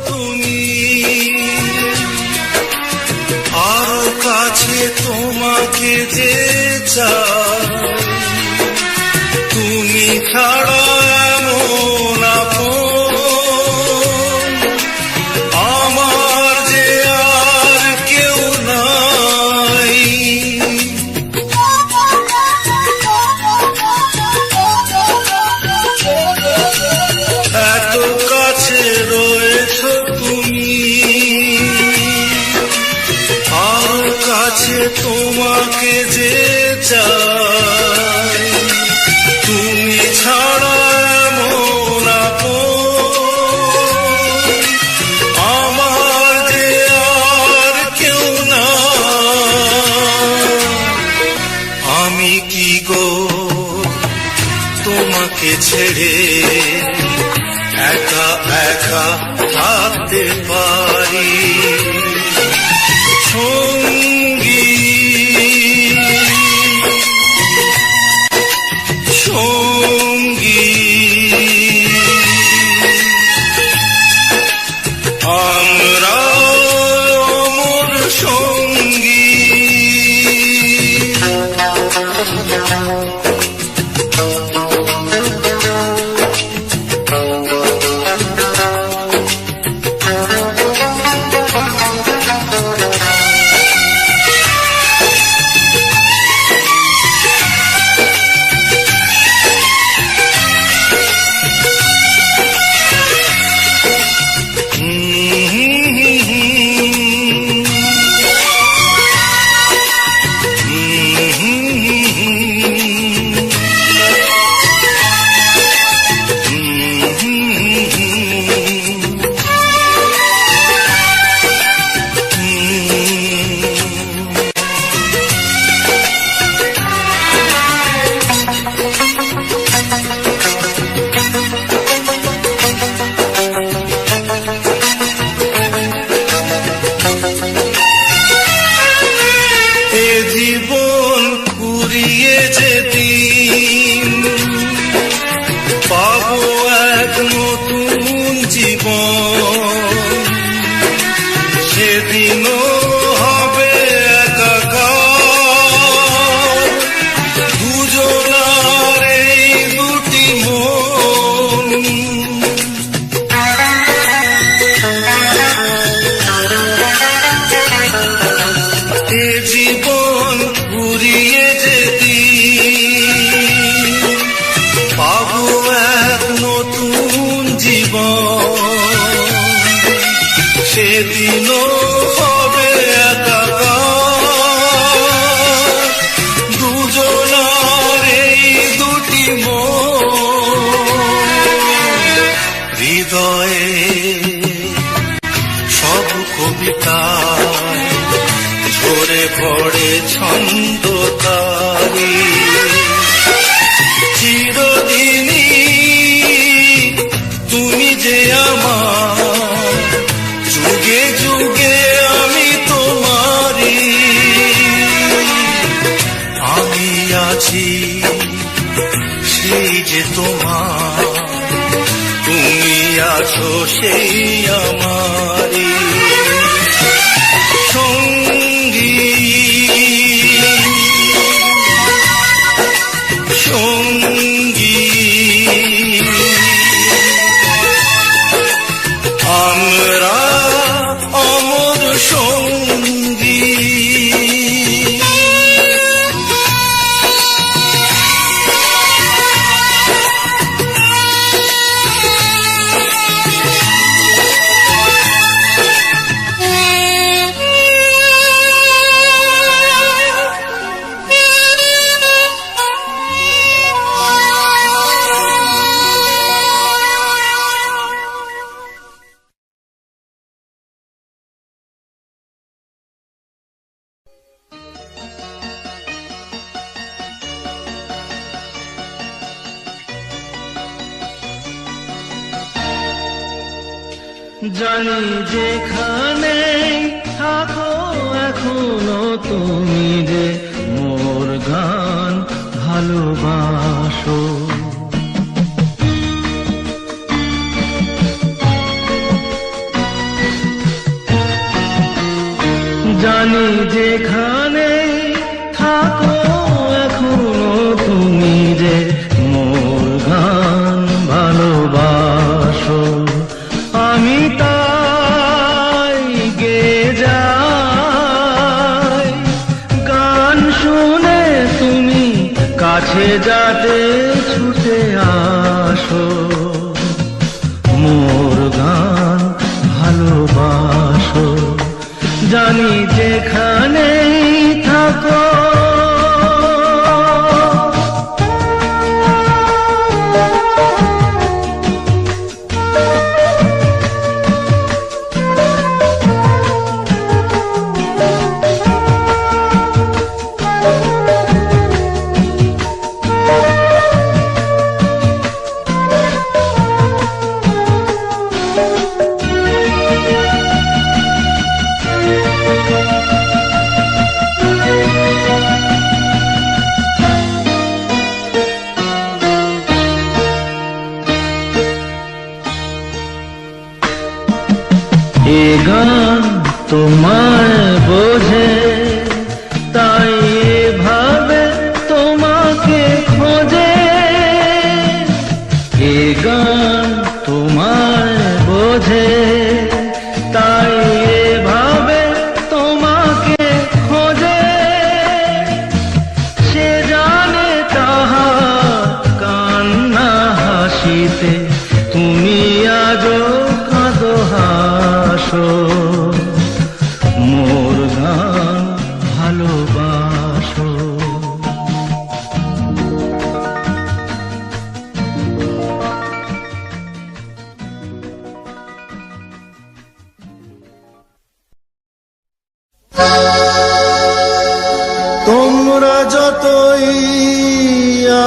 তুমি আর কাছে তোমাকে যে চাই তুমি ছাড়া এমন আপন আমার যে আর কেউ নাই এত কাছে রয়েছো তুমি আর কাছে তোমাকে যে চাই তুমি ছাড়া এমন আপন আমার যে আর কেউ না আমি কি গো তোমাকে ছেড়ে একা একা থাকতে পারি সঙ্গী সঙ্গী আমরা অমর সঙ্গী জীবন কুড়িয়ে যেদিন পাবো এক নতুন জীবন সেদিনও হবে একাকার দুজনার এই দুটি মন এ জীবন ঘুরিয়ে যেদিন পাবো এক নতুন জীবন সেদিনও হবে একাকার দুজনার এই দুটি মন হৃদয়ে সব কবিতা ঝরে পড়ে ছন্দ তারি চিরদিনই তুমি যে আমার যুগে যুগে আমি তোমারি আমি আছি সেই যে তোমার আছো সেই আমারি সঙ্গী সঙ্গী আমরা অমর সঙ্গী জানি যেখানে থাকো এখনো তুমি যে মোর গান ভালোবাসো। জানি যেখানে থাকো এখনো তুমি যে মোর গান ভালোবাসো। আমি তাই গেয়ে যাই গান শুনে তুমি কাছে যাতে ছুটে আসো। মোর গান ভালোবাসো জানি যেখানেই থাকো। এ গান তোমায় বোঝে তাই এভাবে তোমাকে খোঁজে। এ গান তোমায় বোঝে তাই এভাবে তোমাকে খোঁজে। সে জানে তাহার কান্না হাসিতে তুমি আজও কাঁদো হাসো। মোর গান ভালোবাসো। তোমরা যতই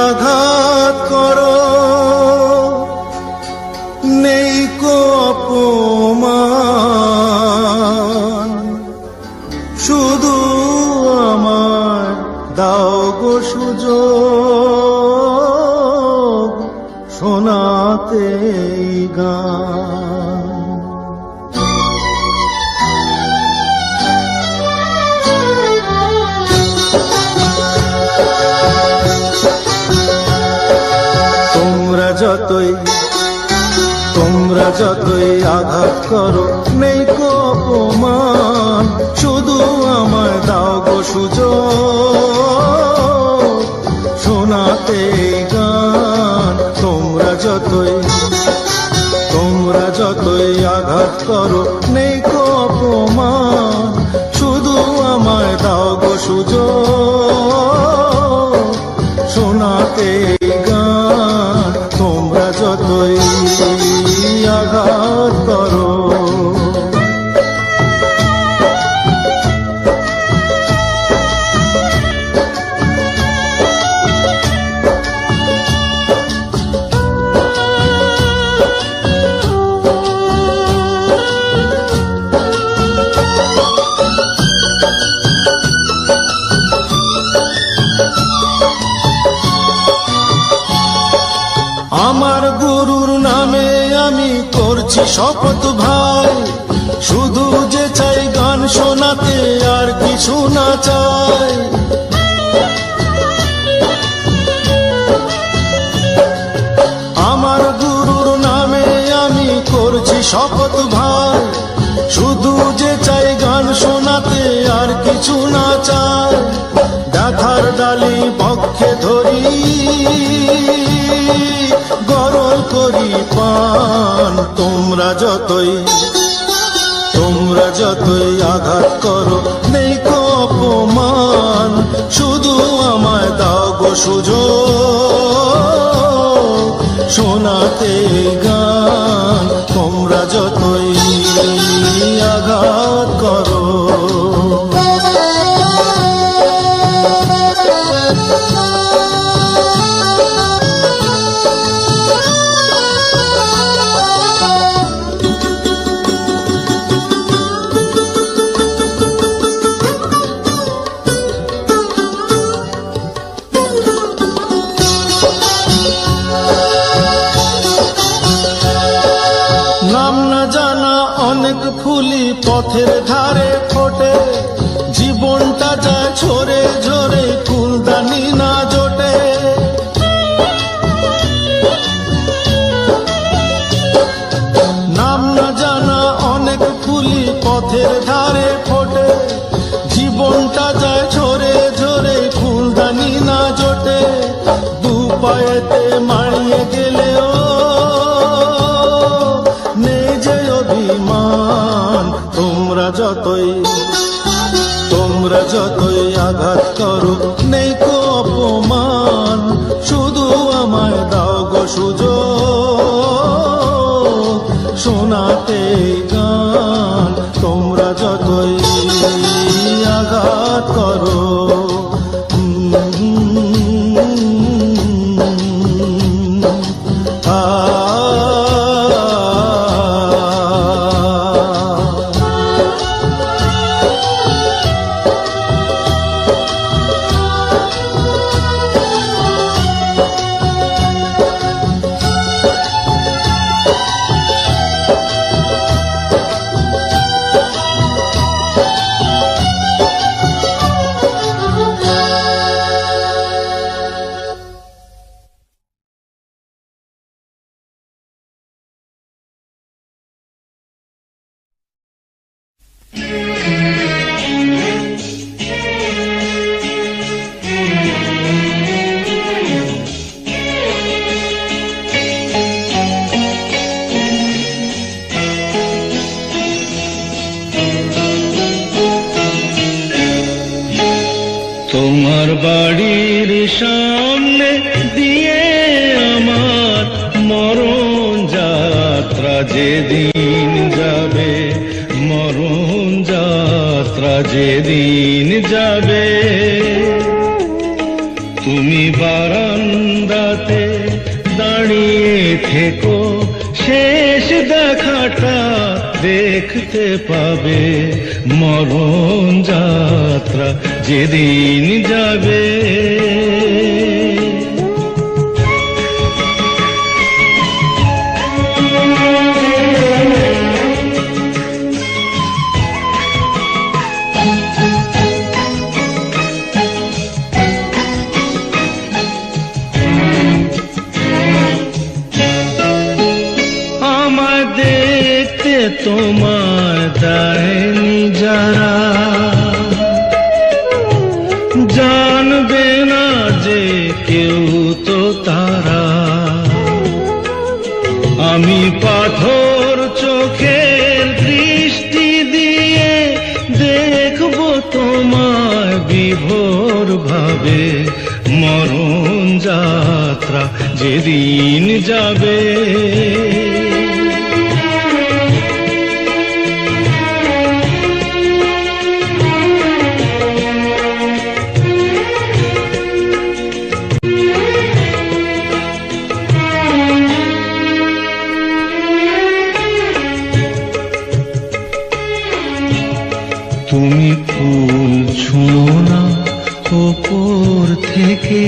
আঘাত করো নেই কো অপমান, শুধু আমার দাও গো সুযোগ শোনাতে এই গান। তোমরা যতই আঘাত করো নেই কো অপমান, শুধু আমার দাও গো সুযোগ শোনাতে এই গান। তোমরা যতই আঘাত করো নেই কো অপমান, শুধু আমায় দাও গো সুযোগ শোনাতে এই গান। তোমরা যতই আঘাত করো। আমি করছি শপথ ভাই, শুধু যে চাই গান শোনাতে আর কিছু না চাই। আমার গুরুর নামে আমি করছি শপথ ভাই, শুধু যে চাই গান শোনাতে আর কিছু না চাই। ব্যথার ডালি পক্ষে ধরি, গরল করি পান, তোমরা যতই আঘাত করো নেই কো অপমান, শুধু আমায় দাও গো সুযোগ শোনাতে গান, তোমরা যতই আঘাত করো। নাম না জানা অনেক ফুলি পথের ধারে ফোটে, জীবনটা যায় ঝরে ঝরে ফুলদানি না জোটে। নাম না জানা অনেক ফুলি পথের ধারে ফোটে, জীবনটা যায় ঝরে ঝরে ফুলদানি না জোটে। দু পায়েতে মারিয়ে গেলেও নেই যে অভিমান, তোমরা যতই আঘাত করো নেই কো অপমান, শুধু আমায় দাও গো সুযোগ শোনাতে গান, তোমরা যতই আঘাত করো। তোমার বাড়ির সামনে দিয়ে আমার মরণ যাত্রা যেদিন যাবে, মরণ যাত্রা যেদিন যাবে, তুমি বারান্দাতে দাঁড়িয়ে থেকো, শেষ দেখাটা দেখতে পাবে, মরণ যাত্রা যেদিন যাবে। আমায় দেখতে তোমার দেয়নি যারা, জানবে না যে কেউ তো তারা। আমি পাথর চোখের দৃষ্টি দিয়ে দেখবো তোমায় বিভোর ভাবে, মরণ যাত্রা যেদিন যাবে। তুমি ফুল ছুঁয়ো না ওপর থেকে,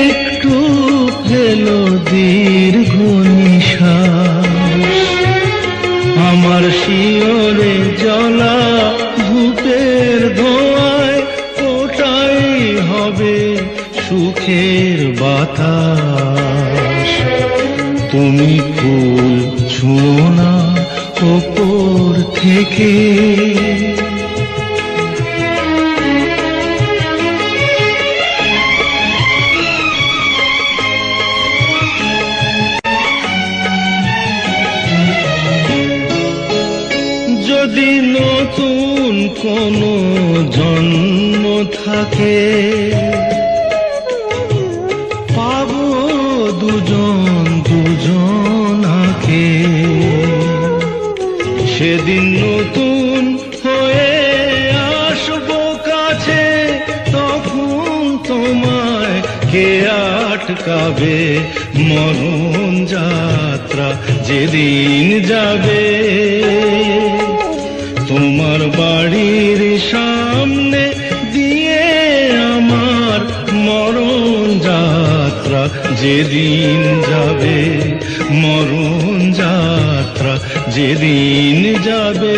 একটু ফেলো দীর্ঘ নিঃশ্বাস আমার শিয়রে জ্বলা ধূপের ধোঁয়ায় ওটাই হবে সুখের বাতাস তুমি ফুল ছুঁয়ো না ওপর থেকে যদি নতুন কোনো জন্ম থাকে পাবো দুজন দুজনাকে সেদিন নতুন হয়ে আসবো কাছে তখন তোমায় কে আটকাবে মরণ যাত্রা যেদিন যাবে তোমার বাড়ির সামনে দিয়ে আমার মরণ যাত্রা যেদিন যাবে মরণ যাত্রা যেদিন যাবে